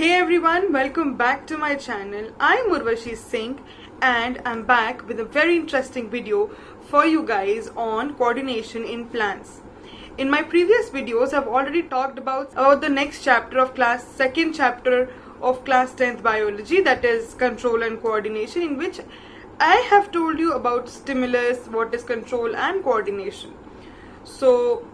Hey everyone, welcome back to my channel. I'm Urvashi Singh and I'm back with a very interesting video for you guys on coordination in plants. In my previous videos, I've already talked about the next chapter of second chapter of class 10th biology, that is control and coordination, in which I have told you about stimulus, what is control and coordination. So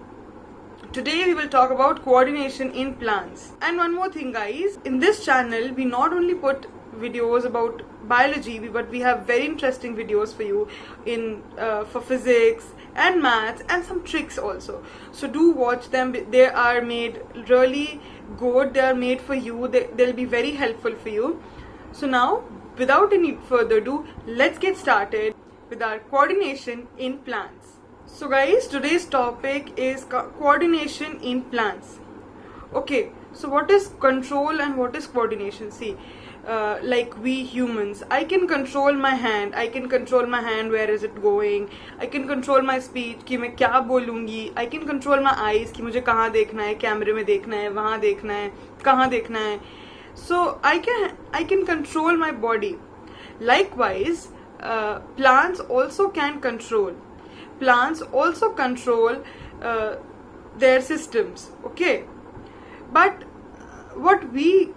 today we will talk about coordination in plants. And one more thing guys, in this channel we not only put videos about biology but we have very interesting videos for you in for physics and maths and some tricks also. So do watch them. They are made really good. They are made for you. They'll be very helpful for you. So now without any further ado, let's get started with our coordination in plants. So guys, today's topic is coordination in plants. Okay, so what is control and what is coordination? See, like we humans, I can control my hand. I can control my hand, where is it going. I can control my speech कि मैं क्या बोलूँगी. I can control my eyes कि मुझे कहाँ देखना है, कैमरे में देखना है, वहाँ देखना है, कहाँ देखना है. So I can control my body. Likewise, plants also can control. Plants also control their systems, okay? But what we,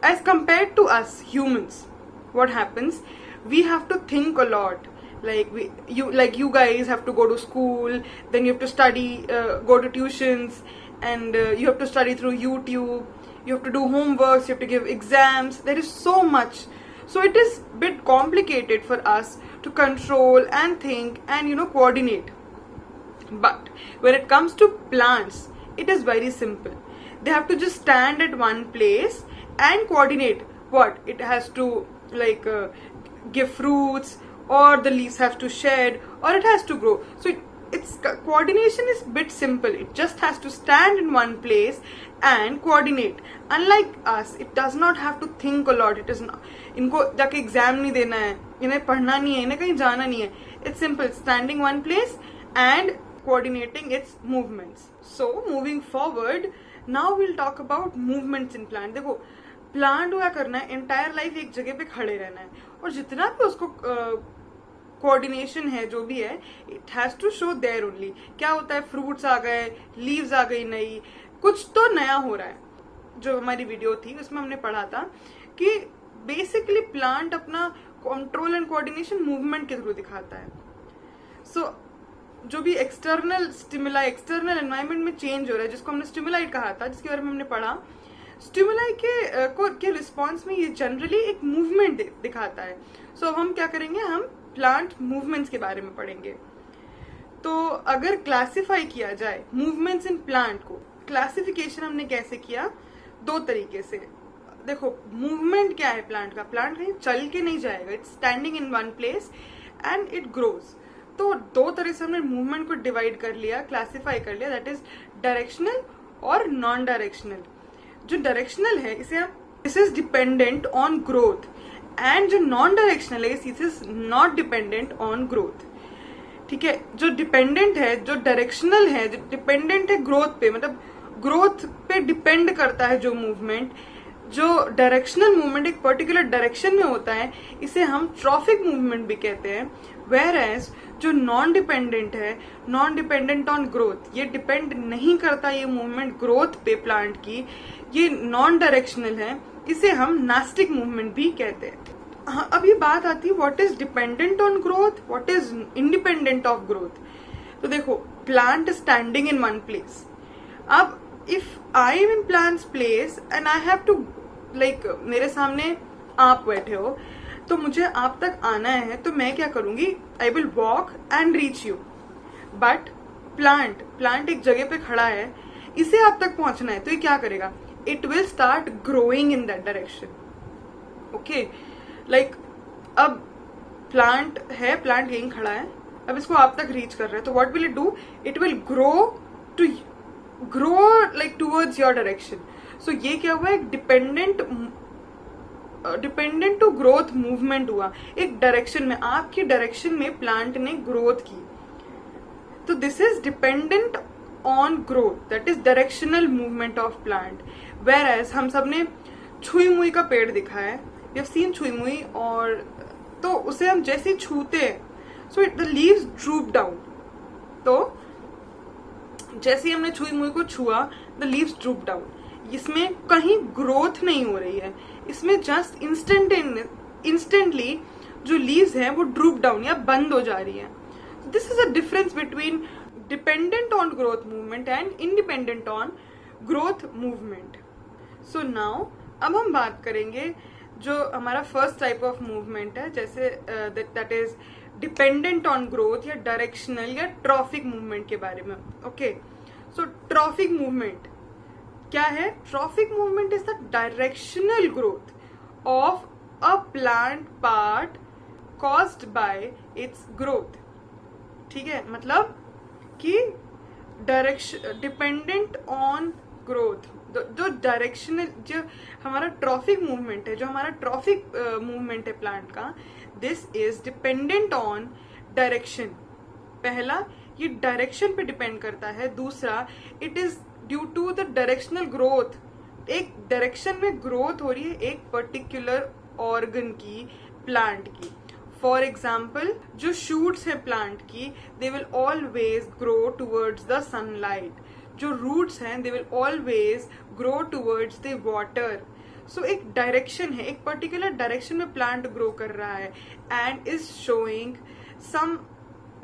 as compared to us humans, what happens? We have to think a lot. Like you guys have to go to school, then you have to study, go to tuitions, and you have to study through YouTube. You have to do homeworks. You have to give exams. There is so much. So it is a bit complicated for us to control and think and coordinate. But when it comes to plants, it is very simple. They have to just stand at one place and coordinate. What it has to give fruits, or the leaves have to shed, or it has to grow. So its coordination is a bit simple. It just has to stand in one place and coordinate. Unlike us, it does not have to think a lot. It is not, इनको जाके exam नहीं देना है, इन्हें पढ़ना नहीं है, इन्हें कहीं जाना नहीं है. It's simple, standing one place and coordinating its movements. So moving forward, now we'll talk about movements in plant. देखो प्लांट क्या करना है, एंटायर लाइफ एक जगह पे खड़े रहना है, और जितना भी उसको कोऑर्डिनेशन है जो भी है, it has to show there only. क्या होता है, फ्रूट्स आ गए, लीव्स आ गई नई, कुछ तो नया हो रहा है. जो हमारी वीडियो थी उसमें हमने पढ़ा था कि बेसिकली प्लांट अपना कंट्रोल एंड कोऑर्डिनेशन मूवमेंट के थ्रू दिखाता है. सो जो भी एक्सटर्नल स्टिमुलाई, एक्सटर्नल एनवायरनमेंट में चेंज हो रहा है, जिसको हमने स्टिमुलाई कहा था, जिसके बारे में हमने पढ़ा, स्टिमुलाई के रिस्पॉन्स में ये जनरली एक मूवमेंट दिखाता है. सो अब हम क्या करेंगे, हम प्लांट मूवमेंट्स के बारे में पढ़ेंगे. तो अगर क्लासिफाई किया जाए मूवमेंट्स इन प्लांट को, क्लासिफिकेशन हमने कैसे किया, दो तरीके से. देखो मूवमेंट क्या है प्लांट का, प्लांट कहीं चल के नहीं जाएगा. It's standing in one place and it grows. तो दो तरह से हमने मूवमेंट को डिवाइड कर लिया, क्लासिफाई कर लिया, दैट इज डायरेक्शनल और नॉन डायरेक्शनल. जो डायरेक्शनल है इसे हम, this is dependent on growth, and जो नॉन डायरेक्शनल है this is not dependent on growth. ठीक है, जो डिपेंडेंट है, जो डायरेक्शनल है, जो डिपेंडेंट है ग्रोथ पे, मतलब ग्रोथ पे डिपेंड करता है जो मूवमेंट. जो डायरेक्शनल मूवमेंट एक पर्टिकुलर डायरेक्शन में होता है, इसे हम ट्रॉफिक मूवमेंट भी कहते हैं. वेयर एज जो नॉन डिपेंडेंट है, नॉन डिपेंडेंट ऑन ग्रोथ, ये डिपेंड नहीं करता ये मूवमेंट ग्रोथ पे प्लांट की, ये नॉन डायरेक्शनल है, इसे हम नास्टिक मूवमेंट भी कहते हैं. हाँ, अब ये बात आती है what is dependent on growth, what is independent of growth. तो देखो plant standing in one place. अब if I am in plants place and I have to मेरे सामने आप बैठे हो, तो मुझे आप तक आना है, तो मैं क्या करूंगी, I will walk and reach you. But plant एक जगह पे खड़ा है, इसे आप तक पहुंचना है, तो ये क्या करेगा, it will start growing in that direction. Okay, अब प्लांट यहीं खड़ा है, अब इसको आप तक रीच कर रहा है, तो what will it do, it will grow towards your direction. So ये क्या हुआ, एक डिपेंडेंट टू ग्रोथ मूवमेंट हुआ, एक डायरेक्शन में, आपकी डायरेक्शन में प्लांट ने ग्रोथ की. तो this is dependent on growth, that is directional movement of plant. Whereas हम सब ने छुई मुई का पेड़ दिखा है, वी हैव सीन छुई मुई, और तो उसे हम जैसे ही छूते हैं so the leaves drupe down. तो जैसे ही हमने छुई मुई को छुआ द लीव्स ड्रूप डाउन। इसमें कहीं ग्रोथ नहीं हो रही है, इसमें जस्ट इंस्टेंटली जो लीव्स हैं वो ड्रूप डाउन या बंद हो जा रही है। This is a difference between dependent on growth movement and independent on growth movement. So now अब हम बात करेंगे जो हमारा फर्स्ट टाइप ऑफ मूवमेंट है, जैसे that is dependent on growth या डायरेक्शनल या ट्रॉफिक मूवमेंट के बारे में। ओके, सो ट्रॉफिक मूवमेंट क्या है? Traffic movement is the directional growth of a plant part caused by its growth. ठीक है, मतलब कि डायरेक्शन डिपेंडेंट ऑन ग्रोथ, जो डायरेक्शनल जो हमारा ट्रॉफिक मूवमेंट है, जो हमारा ट्रॉफिक मूवमेंट है प्लांट का, this is dependent on direction. पहला, ये डायरेक्शन पे डिपेंड करता है। दूसरा, it is due to the directional growth. एक डायरेक्शन में ग्रोथ हो रही है एक पर्टिकुलर ऑर्गन की, प्लांट की। फॉर एग्जाम्पल, जो शूट्स है प्लांट की, they will always grow towards the sunlight. जो रूट्स हैं they will always grow towards the water. So एक डायरेक्शन है, एक पर्टिकुलर डायरेक्शन में प्लांट ग्रो कर रहा है and is showing some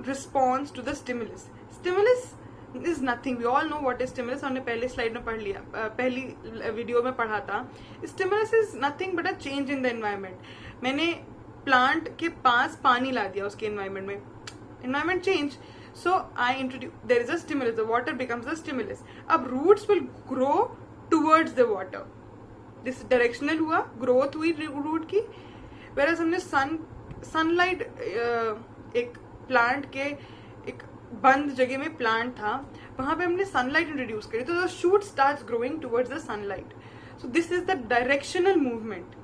response to the stimulus. Stimulus is nothing, we all know what is stimulus, हमने पहले स्लाइड में पढ़ लिया, पहली वीडियो में पढ़ा था। Stimulus is nothing but a change in the environment. मैंने प्लांट के पास पानी ला दिया उसके एनवायरमेंट में, environment change, so I introduce, there is a stimulus, the water becomes a stimulus. अब roots will grow towards the water, this directional हुआ, growth हुई root की। whereas हमने sunlight एक plant के एक बंद जगह में plant था, वहां पे हमने sunlight introduce करी, तो the shoot starts growing towards the sunlight. so this is the directional movement.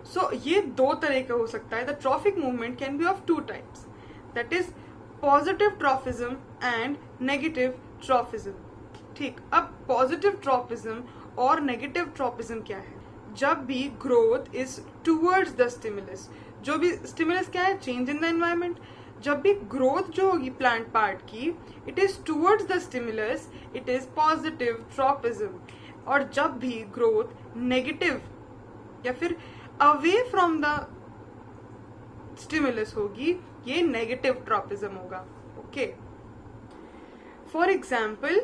so ये दो तरह का हो सकता है। the trophic movement can be of two types, that is positive trophism and negative trophism. ठीक, अब पॉजिटिव ट्रॉफिज्म और नेगेटिव ट्रॉफिज्म क्या है? जब भी growth is towards the stimulus, जो भी स्टिमुलस क्या है? Change in the environment. जब भी ग्रोथ जो होगी प्लांट पार्ट की, it is towards the stimulus, it is positive trophism. और जब भी ग्रोथ नेगेटिव या फिर अवे फ्रॉम द स्टिमुलस होगी, ये नेगेटिव ट्रॉपिज्म होगा। Okay, for example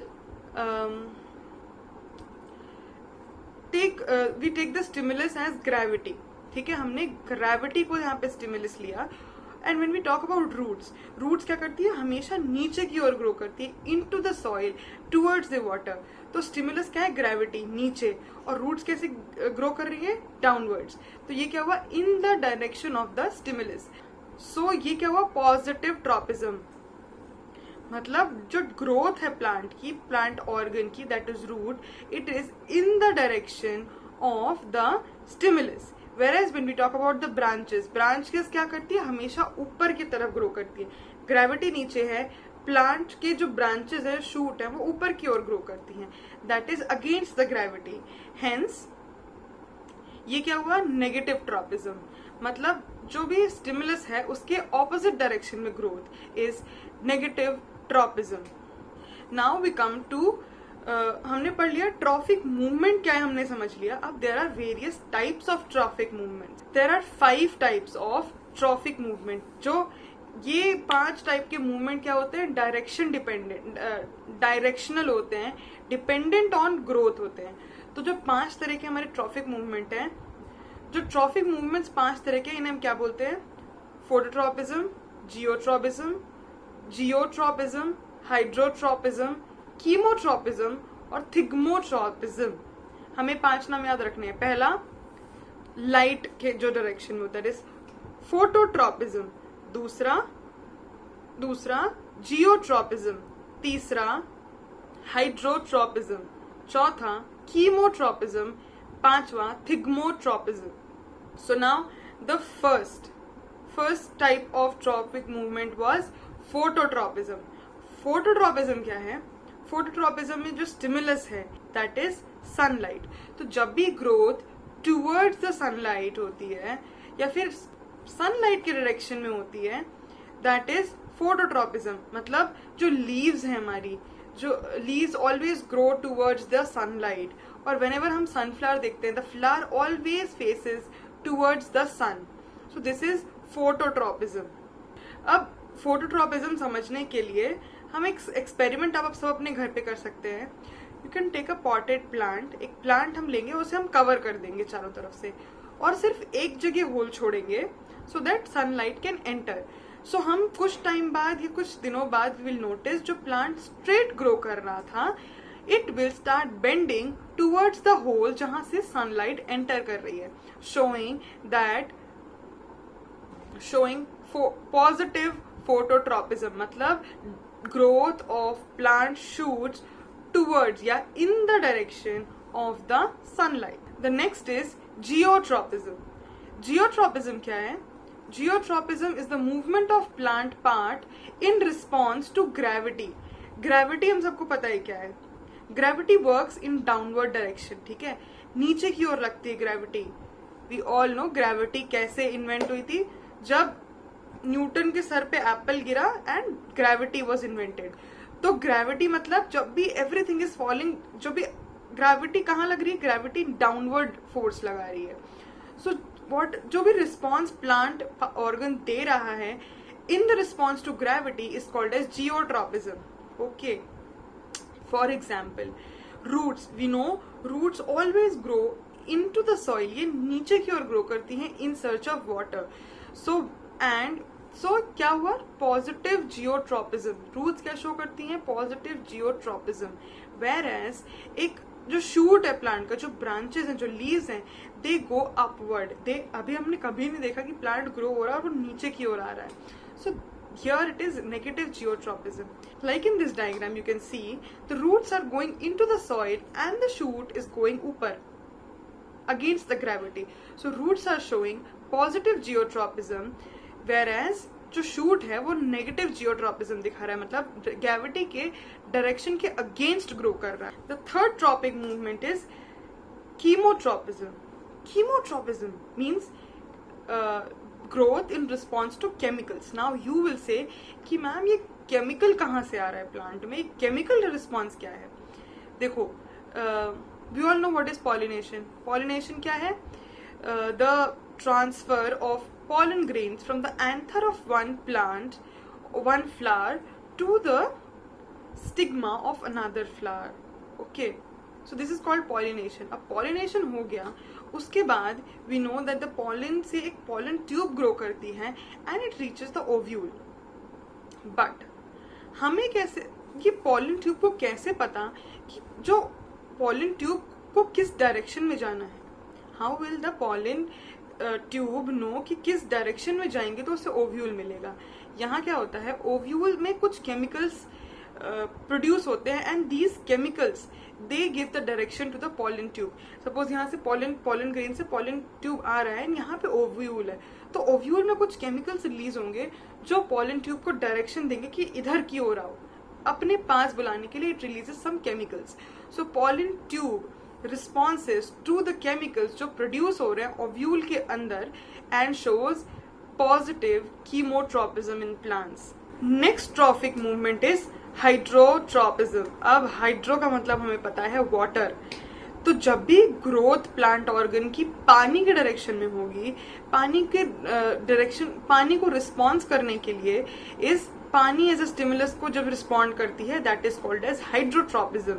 we take the stimulus as gravity. ठीक है, हमने ग्रेविटी को यहाँ पे स्टिमुलस लिया। And when we talk about roots, roots क्या करती है? हमेशा नीचे की ओर ग्रो करती है, into the soil, towards the water. तो स्टिमुलस क्या है? ग्रेविटी, नीचे। और रूट्स कैसे ग्रो कर रही है? डाउनवर्ड्स। तो ये क्या हुआ? In the direction of the stimulus. So ये क्या हुआ? Positive tropism. मतलब जो ग्रोथ है प्लांट की, प्लांट ऑर्गन की, that is root, it is in the direction of the stimulus. Whereas when we talk about the branches, branches क्या करती है? हमेशा ऊपर की तरफ ग्रो करती है। ग्रेविटी नीचे है, प्लांट के जो ब्रांचेस है, शूट है, वो ऊपर की ओर ग्रो करती हैं। That is against the gravity. Hence ये क्या हुआ? Negative tropism. मतलब जो भी स्टिमुलस है उसके ऑपोजिट डायरेक्शन में growth is negative tropism. Now we come to हमने पढ़ लिया ट्रॉफिक मूवमेंट क्या है, हमने समझ लिया। अब there are various types of tropic movement. There are 5 types of tropic movement. जो ये 5 टाइप के मूवमेंट क्या होते हैं? डायरेक्शन डिपेंडेंट, डायरेक्शनल होते हैं, डिपेंडेंट ऑन ग्रोथ होते हैं। तो जो 5 तरह के हमारे ट्रॉफिक मूवमेंट हैं, जो ट्रॉफिक मूवमेंट्स 5 तरह के, इन्हें हम क्या बोलते हैं? फोटोट्रॉपिज्म, जियोट्रॉपिज्म, हाइड्रोट्रॉपिज्म, कीमोट्रॉपिज्म और थिग्मोट्रॉपिज्म। हमें 5 नाम याद रखने हैं। पहला लाइट के जो डायरेक्शन में होता है, फोटोट्रॉपिज्म। दूसरा जियोट्रॉपिज्म। तीसरा हाइड्रोट्रॉपिज्म। चौथा कीमोट्रॉपिज्म। 5वां thigmotropism. So now the first type of tropic movement was phototropism. Phototropism क्या है? फोटोट्रॉपिज्म में जो स्टिमुलस है दैट इज सनलाइट। तो जब भी ग्रोथ टूवर्ड्स द सनलाइट होती है या फिर सनलाइट के डायरेक्शन में होती है, दैट इज फोटोट्रॉपिज्म। मतलब जो लीव्स है हमारी, जो leaves always grow towards the sunlight, और व्हेनेवर हम सनफ्लावर देखते हैं the flower always faces towards the sun. So this is phototropism. अब फोटोट्रॉपिज्म समझने के लिए हम एक एक्सपेरिमेंट आप सब अपने घर पे कर सकते हैं। You can take a potted plant, एक प्लांट हम लेंगे, उसे हम कवर कर देंगे चारों तरफ से और सिर्फ एक जगह होल छोड़ेंगे so that sunlight can enter. So हम कुछ टाइम बाद या कुछ दिनों बाद वी विल नोटिस जो प्लांट स्ट्रेट ग्रो कर रहा था, it will start bending towards the hole जहां से सनलाइट एंटर कर रही है, showing positive phototropism। मतलब growth of plant shoots towards या in the direction of the sunlight। The next is geotropism। Geotropism क्या है? Geotropism is the movement of plant part in response to gravity। Gravity हम सबको पता है क्या है? Gravity works in downward direction, ठीक है, नीचे की ओर लगती है gravity. We all know gravity कैसे इन्वेंट हुई थी, जब न्यूटन के सर पे एप्पल गिरा एंड ग्रेविटी वॉज इन्वेंटेड। तो ग्रेविटी मतलब जब भी एवरीथिंग इज फॉलिंग, जो भी ग्रेविटी कहाँ लग रही है, ग्रेविटी डाउनवर्ड फोर्स लगा रही है। सो व्हाट जो भी रिस्पॉन्स प्लांट ऑर्गन दे रहा है in the response to gravity is called as geotropism. Okay, for example roots, we know roots always grow into the soil, ये नीचे की ओर ग्रो करती हैं in search of water. So क्या हुआ, पॉजिटिव जियोट्रॉपिज्म। रूट्स क्या show करती हैं, पॉजिटिव जियोट्रॉपिज्म। वेयर एज एक जो शूट है प्लांट का, जो ब्रांचेस हैं, जो लीव्स हैं, दे गो अपवर्ड। दे अभी हमने कभी नहीं देखा कि प्लांट ग्रो हो रहा है और वो नीचे की ओर आ रहा है। सो here it is negative geotropism। Like in this diagram you can see the roots are going into the soil and the shoot is going upper against the gravity। So roots are showing positive geotropism whereas जो shoot है वो negative geotropism दिखा रहा है, मतलब gravity के direction के against grow कर रहा है। The third tropic movement is chemotropism। Chemotropism means growth in response to chemicals। Now you will say कि मैम ये केमिकल कहाँ से आ रहा है प्लांट में, केमिकल रिस्पॉन्स क्या है? देखो, we all know what is pollination। Pollination क्या है? The transfer of pollen grains from the anther of one plant, one flower to the stigma of another flower। Okay, so this is called pollination। अब pollination हो गया, उसके बाद we know that the pollen से एक pollen tube grow करती है and it reaches the ovule. But हमें कैसे, ये पॉलन ट्यूब को कैसे पता कि जो पॉलन ट्यूब को किस डायरेक्शन में जाना है? How will the pollen tube know कि किस डायरेक्शन में जाएंगे तो उसे ओव्यूल मिलेगा? यहाँ क्या होता है, ओव्यूल में कुछ केमिकल्स प्रोड्यूस होते हैं and these chemicals they give the direction to the pollen tube. Suppose यहाँ से पॉलन ग्रेन से पॉलन ट्यूब आ रहा है एंड यहाँ पे ओव्यूल है, तो ओव्यूल में कुछ केमिकल्स रिलीज होंगे जो पॉलन ट्यूब को डायरेक्शन देंगे कि इधर की ओर आओ, अपने पास बुलाने के लिए it releases some chemicals. So pollen tube responses to the chemicals जो प्रोड्यूस हो रहे हैं ओव्यूल के अंदर and shows positive chemotropism in plants. Next trophic movement is hydrotropism. अब हाइड्रो का मतलब हमें पता है वाटर। तो जब भी ग्रोथ प्लांट ऑर्गन की पानी के डायरेक्शन में होगी, पानी के डायरेक्शन, पानी को रिस्पॉन्स करने के लिए इस पानी एज अ स्टिमुलस को जब रिस्पॉन्ड करती है that is called as hydrotropism.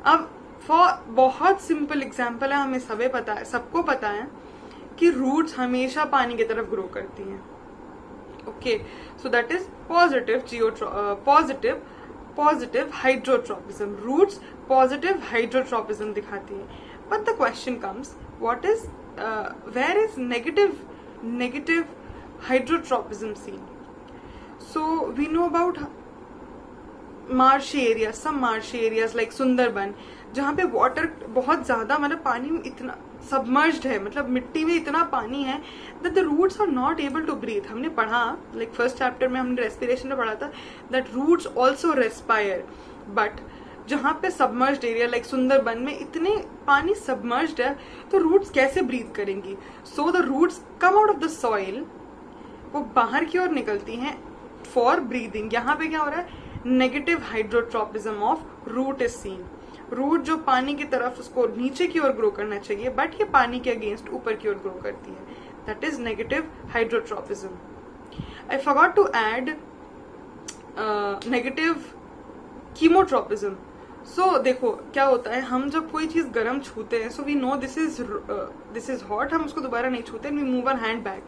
अब फॉर बहुत सिंपल एग्जाम्पल है, हमें सबको पता है कि रूट्स हमेशा पानी की तरफ ग्रो करती हैं। Okay, so that is positive hydrotropism। Roots positive hydrotropism दिखाती है। But the question comes, where is negative hydrotropism seen? So we know about marshy areas, some marshy areas like Sundarban, जहाँ पे वाटर बहुत ज्यादा, मतलब पानी में इतना सबमर्ज्ड है, मतलब मिट्टी में इतना पानी है that the roots are not able to breathe. हमने पढ़ा, लाइक फर्स्ट चैप्टर में हमने रेस्पिरेशन में पढ़ा था that roots also respire, but जहाँ पे सबमर्ज्ड एरिया लाइक सुंदरबन में इतने पानी सबमर्ज्ड है, तो रूट्स कैसे ब्रीथ करेंगी? So the roots come out of the soil, वो बाहर की ओर निकलती हैं फॉर ब्रीदिंग। यहाँ पे क्या हो रहा है? Negative hydrotropism of root is seen. Root जो पानी की तरफ उसको नीचे की ओर ग्रो करना चाहिए, बट ये पानी के अगेंस्ट ऊपर की ओर ग्रो करती है, that is negative hydrotropism. I forgot to add negative chemotropism. So देखो क्या होता है, हम जब कोई चीज गर्म छूते हैं, so we know this is hot, हम उसको दोबारा नहीं छूते, we move our hand back.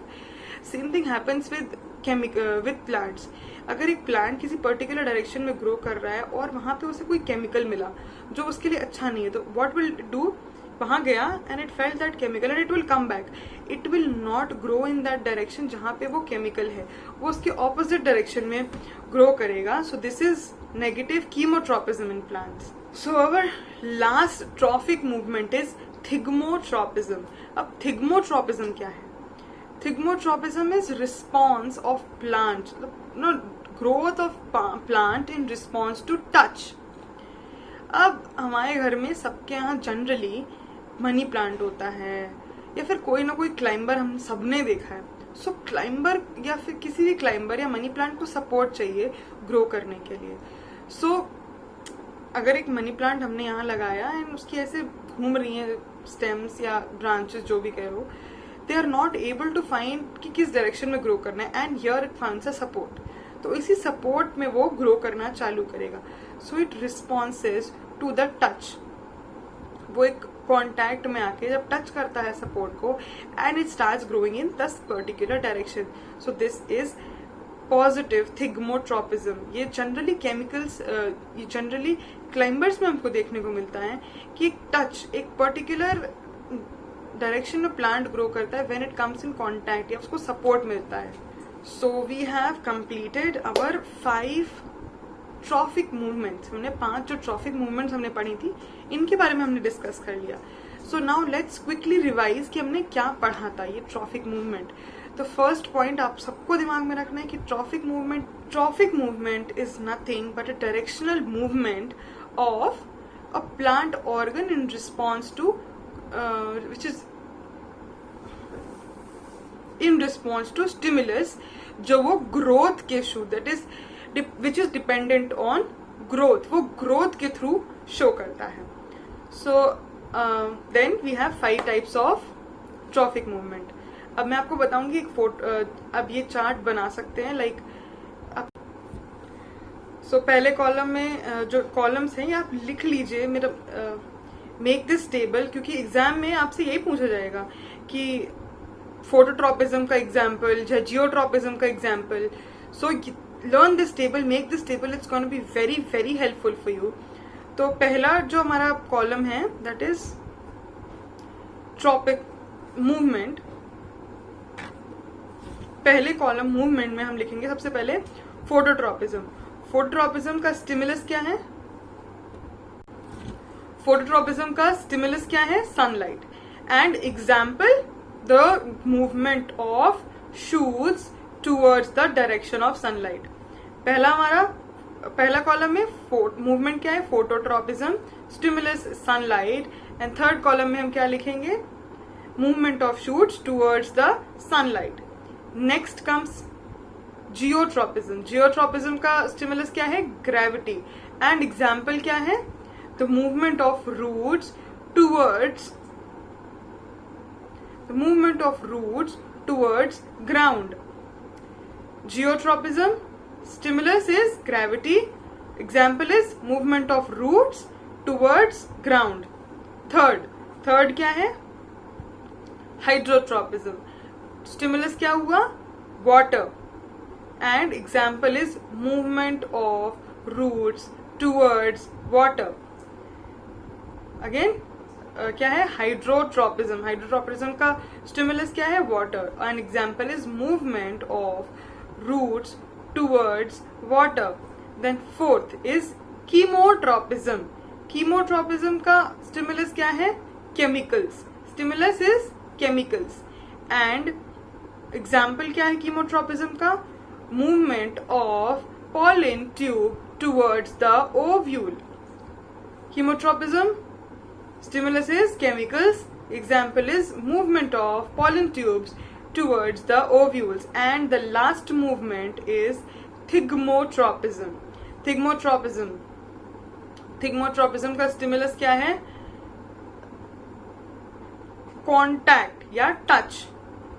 Same thing happens with plants. अगर एक प्लांट किसी पर्टिकुलर डायरेक्शन में ग्रो कर रहा है और वहां पे उसे कोई केमिकल मिला जो उसके लिए अच्छा नहीं है, तो व्हाट विल डू? वहां गया and it felt that chemical and it will come back. It will not grow in that direction जहां पे वो केमिकल है, वो उसके ऑपोजिट डायरेक्शन में ग्रो करेगा। So this is negative chemotropism in plants. So our last trophic movement is thigmotropism. अब thigmotropism क्या है? Thigmotropism is response of plant, growth of plant in response to touch. अब हमारे घर में सबके यहाँ जनरली मनी प्लांट होता है, या फिर कोई ना कोई क्लाइंबर हम सबने देखा है। सो क्लाइंबर या फिर किसी भी क्लाइंबर या मनी प्लांट को सपोर्ट चाहिए ग्रो करने के लिए। सो अगर एक मनी प्लांट हमने यहाँ लगाया एंड उसकी ऐसे घूम रही है स्टेम्स या ब्रांचेस, जो भी कह लो, they are not able to find कि किस डायरेक्शन में ग्रो करना है, and here it finds a support. तो इसी सपोर्ट में वो ग्रो करना चालू करेगा। So it responds to the touch. वो एक कॉन्टैक्ट में आके जब टच करता है सपोर्ट को, and it starts growing in this particular direction. So this is positive thigmotropism. ये जनरली केमिकल्स, ये जनरली क्लाइंबर्स में हमको देखने को मिलता है कि एक टच, एक पर्टिकुलर डायरेक्शन में प्लांट ग्रो करता है when it comes in contact, या उसको सपोर्ट मिलता है। So we have completed our 5 trophic movements. हमने 5 जो ट्रॉफिक मूवमेंट्स हमने पढ़ी थी, इनके बारे में हमने डिस्कस कर लिया। So now let's quickly revise कि हमने क्या पढ़ा था ये ट्रॉफिक मूवमेंट। तो फर्स्ट पॉइंट आप सबको दिमाग में रखना है कि trophic movement is nothing but a directional movement of a plant organ in response to which is in response to stimulus, जो वो growth के through, that is which is dependent on growth, वो growth के through show करता है। So then we have 5 types of trophic movement। अब मैं आपको बताऊंगी एक फोटो, अब ये चार्ट बना सकते हैं लाइक। सो पहले कॉलम में जो कॉलम्स हैं ये आप लिख लीजिए, मेरा मेक दिस टेबल, क्योंकि एग्जाम में आपसे यही पूछा जाएगा कि फोटोट्रोपिज्म का एग्जाम्पल या जियोट्रोपिज्म का example. So learn this table, make this table, it's gonna be very very helpful for you. तो पहला जो हमारा कॉलम है दैट इज ट्रॉपिक मूवमेंट। पहले कॉलम मूवमेंट में हम लिखेंगे सबसे पहले फोटोट्रोपिज्म। फोटोट्रोपिज्म का स्टिमुलस क्या है? फोटोट्रोपिज्म का स्टिमुलस क्या है? Sunlight. And example the movement of shoots towards the direction of sunlight. पहला कॉलम में मूवमेंट क्या है? Phototropism, stimulus sunlight. And third column में हम क्या लिखेंगे? Movement of shoots towards the sunlight. Next comes geotropism. Geotropism का स्टिमुलस क्या है? ग्रेविटी। एंड एग्जाम्पल क्या है? The movement of roots towards ground. Geotropism, stimulus is gravity, example is movement of roots towards ground. Third क्या है? Hydrotropism, stimulus क्या हुआ? Water, and example is movement of roots towards water. Again क्या है? Hydrotropism. Hydrotropism का stimulus क्या है? Water, and example is movement of roots towards water. Then fourth is chemotropism. Chemotropism का stimulus क्या है? Chemicals. Stimulus is chemicals. And example क्या है chemotropism का? Movement of pollen tube towards the ovule. Chemotropism, stimulus is chemicals, example is movement of pollen tubes towards the ovules, and the last movement is thigmotropism. Thigmotropism का stimulus क्या है? Contact या touch,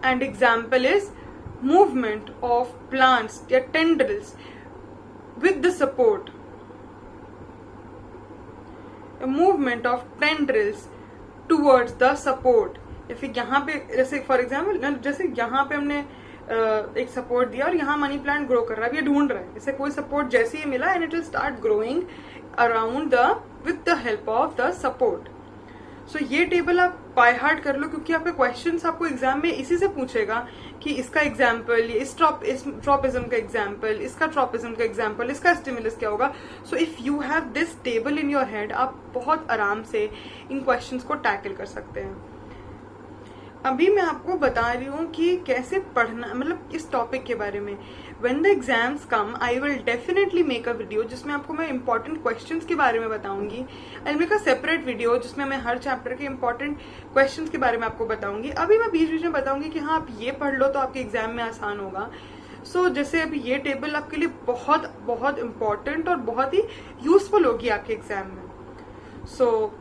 and example is movement of plants या tendrils with the support, a movement of tendrils towards the support. या फिर यहाँ पे जैसे फॉर एग्जाम्पल जैसे यहाँ पे हमने एक सपोर्ट दिया और यहाँ मनी प्लांट ग्रो कर रहा है, ये ढूंढ रहा है, इसे कोई सपोर्ट जैसे ही मिला and it will start growing around the with the help of the support. So ये टेबल आप बाय हार्ट कर लो, क्योंकि आपके क्वेश्चंस आपको एग्जाम में इसी से पूछेगा कि इसका एग्जाम्पल, इस ट्रॉपिज्म का एग्जाम्पल, इसका ट्रॉपिज्म का एग्जाम्पल, इसका स्टिमुलस क्या होगा. So if you have this table in your head, आप बहुत आराम से इन क्वेश्चंस को टैकल कर सकते हैं. अभी मैं आपको बता रही हूँ कि कैसे पढ़ना, मतलब इस टॉपिक के बारे में. When the exams come, I will definitely make a video जिसमें आपको मैं important questions के बारे में बताऊंगी. I'll make a separate video जिसमें मैं हर चैप्टर के important questions के बारे में आपको बताऊंगी. अभी मैं बीच बीच में बताऊंगी कि हाँ आप ये पढ़ लो तो आपके एग्जाम में आसान होगा. सो जैसे अभी ये टेबल आपके लिए बहुत बहुत इंपॉर्टेंट और बहुत ही यूजफुल होगी आपके एग्जाम में. सो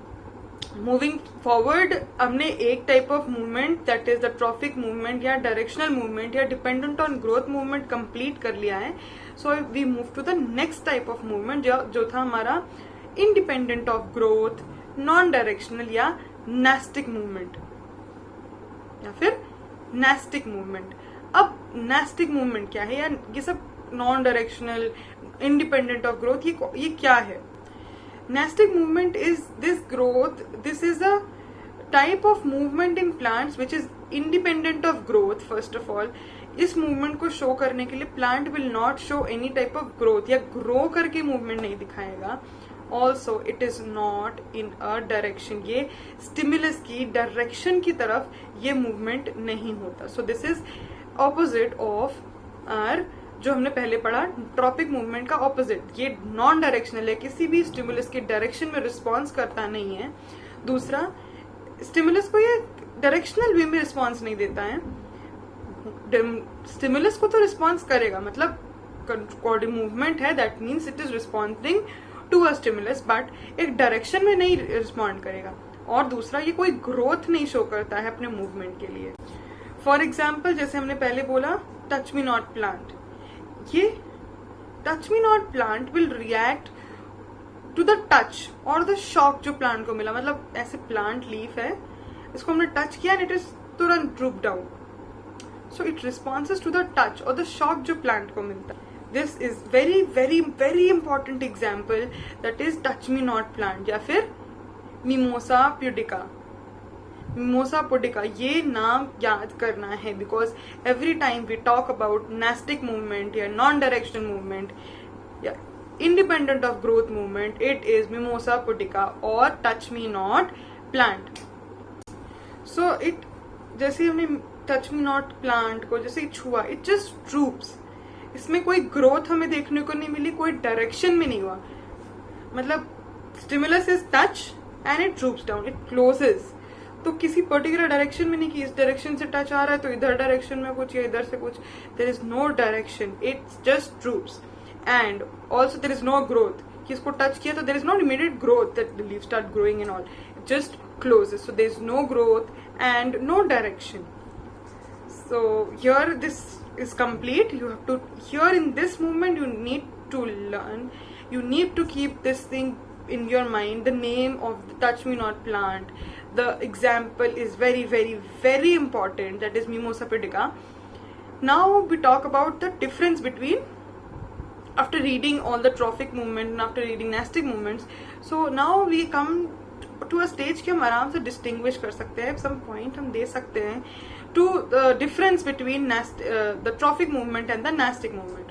मूविंग फॉरवर्ड, हमने एक type of movement that is the trophic movement या डायरेक्शनल मूवमेंट या dependent on growth movement complete कर लिया है. So we move to the next type of movement जो था हमारा independent of growth, non directional या नेस्टिक मूवमेंट या फिर नेस्टिक मूवमेंट. अब नेस्टिक मूवमेंट क्या है, या ये सब non directional, independent of growth, ये क्या है. Nestic movement is this growth. This is a type of movement in plants which is independent of growth. First of all, इस मूवमेंट को शो करने के लिए plant will not show any type of growth या grow करके movement नहीं दिखाएगा. Also it is not in a direction, ये स्टिमुलस की डायरेक्शन की तरफ ये मूवमेंट नहीं होता. So this is opposite of our जो हमने पहले पढ़ा ट्रॉपिक मूवमेंट का ऑपोजिट. ये नॉन डायरेक्शनल है, किसी भी स्टिमुलस की डायरेक्शन में रिस्पॉन्स करता नहीं है. दूसरा, स्टिमुलस को ये डायरेक्शनल वे में रिस्पॉन्स नहीं देता है. स्टिमुलस को तो रिस्पॉन्स करेगा, मतलब कोऑर्डिनेट मूवमेंट है, that means it is responding to a stimulus, but एक डायरेक्शन में नहीं रिस्पॉन्ड करेगा. और दूसरा, ये कोई ग्रोथ नहीं शो करता है अपने मूवमेंट के लिए. फॉर एग्जाम्पल, जैसे हमने पहले बोला टच मी नॉट प्लांट, ये touch me not plant will react to the touch और द शॉक जो प्लांट को मिला. मतलब ऐसे प्लांट लीफ है, इसको हमने टच किया एंड इट इज तुरंत droop down. So it responses to the touch और द शॉक जो प्लांट को मिलता है. This is very very very important example, that is touch me not plant या फिर मिमोसा पुडिका. मिमोसा पुडिका, ये नाम याद करना है, because every time we talk about nastic movement या नॉन डायरेक्शनल मूवमेंट या independent of growth movement, it is mimosa pudica और touch me not plant. So it, जैसे हमने टच मी नॉट प्लांट को जैसे छुआ, इट जस्ट ड्रूप्स. इसमें कोई ग्रोथ हमें देखने को नहीं मिली, कोई डायरेक्शन में नहीं हुआ. मतलब stimulus is touch and it droops down, it closes. तो किसी पर्टिकुलर डायरेक्शन में नहीं कि इस डायरेक्शन से टच आ रहा है तो इधर डायरेक्शन में कुछ या इधर से कुछ. There is no direction, it's just droops. And also there is no growth, कि इसको टच किया तो there is not immediate growth that the leaf start growing and all, it just closes. So there is no growth and no direction. So here this is complete. You have to, here in this movement you need to learn, you need to keep this thing in your mind, the name of the touch me not plant. The example is very very very important, that is Mimosa pudica. Now we talk about the difference between, after reading all the trophic movement and after reading nestic movements, so now we come to a stage कि हम आराम से distinguish कर सकते हैं, some point हम दे सकते हैं to the difference between the trophic movement and the nestic movement.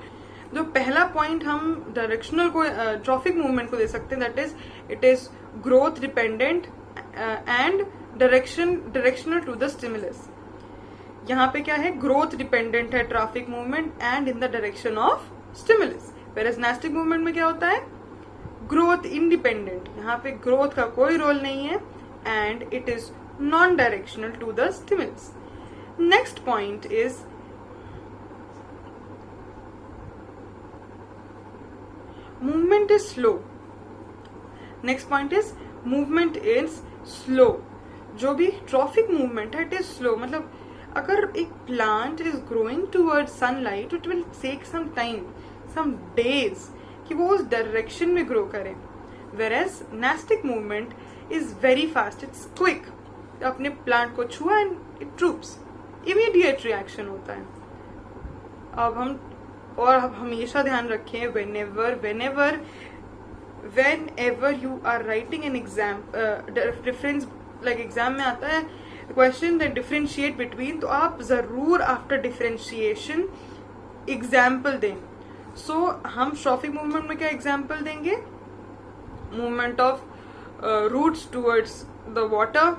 जो पहला पॉइंट हम डायरेक्शनल को ट्रॉफिक मूवमेंट को दे सकते हैं, that is it is growth dependent and directional to the stimulus. यहाँ पे क्या है, ग्रोथ डिपेंडेंट है traffic movement and in the direction of stimulus. Whereas nastic movement में क्या होता है, ग्रोथ इंडिपेंडेंट, यहाँ पे ग्रोथ का कोई रोल नहीं है, and it is non directional to the stimulus. Next point is movement is slow. Next point is movement is slow. जो भी ट्रॉफिक मूवमेंट है, इट इज स्लो. मतलब अगर एक plant is growing toward sunlight, it will take some time, some days कि वो उस direction में ग्रो करे. Whereas nastic movement is very fast, it's quick. अपने प्लांट को छुआ and it droops, immediate reaction होता है. अब हम हमेशा ध्यान रखें, whenever you are writing an exam difference, like exam में आता है क्वेश्चन दैट डिफरेंशिएट बिटवीन, तो आप जरूर आफ्टर डिफरेंशिएशन एग्जाम्पल दें. सो हम ट्रॉफिक मूवमेंट में क्या एग्जाम्पल देंगे? Movement of roots towards the water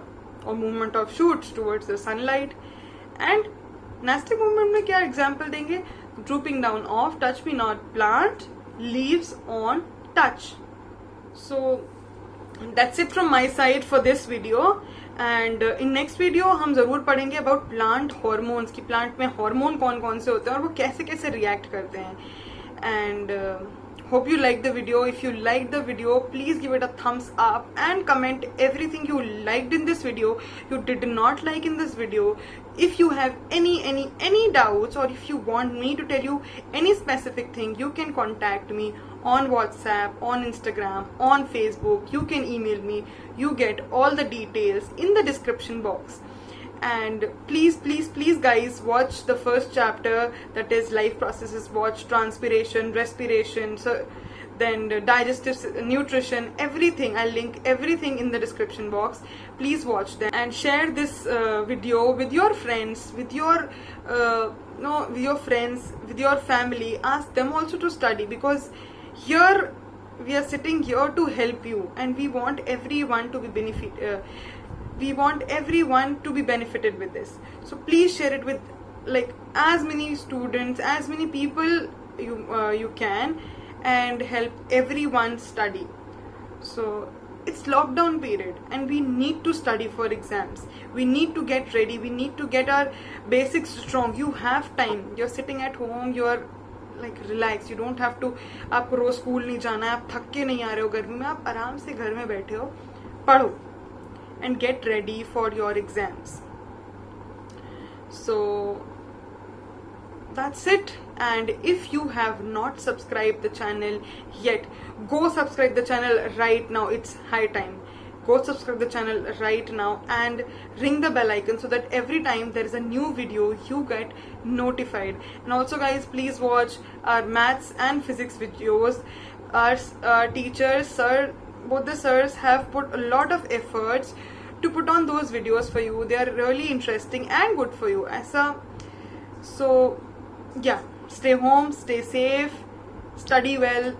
और movement of shoots towards the sunlight. And nastic movement में क्या एग्जाम्पल देंगे? drooping down of touch me not plant leaves on touch. So that's it from my side for this video, and in next video हम जरूर पढ़ेंगे about plant hormones कि plant में hormone कौन कौन से होते हैं और वो कैसे कैसे react करते हैं. And hope you like the video. If you liked the video, please give it a thumbs up and comment everything you liked in this video, you did not like in this video. If you have any doubts, or if you want me to tell you any specific thing, you can contact me on WhatsApp, on Instagram, on Facebook. You can email me. You get all the details in the description box. And please guys, watch the first chapter, that is life processes. Watch transpiration, respiration, so then digestive, nutrition, everything. I'll link everything in the description box. Please watch them and share this video with your friends, with your with your friends, with your family. Ask them also to study, because here we are sitting here to help you, and we want everyone to be benefited with this. So please share it with like as many students, as many people you can, and help everyone study. So it's lockdown period and we need to study for exams. We need to get ready, we need to get our basics strong. You have time, you're sitting at home, you are like relax, you don't have to, आपको रोज school नहीं जाना है, आप थक के नहीं आ रहे हो गर्मी में, आप आराम से घर में बैठे हो, पढ़ो and get ready for your exams. So that's it. And if you have not subscribed the channel yet, go subscribe the channel right now. It's high time. Go subscribe the channel right now and ring the bell icon so that every time there is a new video you get notified. And also guys, please watch our maths and physics videos. Our teachers, both the sirs have put a lot of efforts to put on those videos for you. They are really interesting and good for you. So yeah, stay home, stay safe, study well.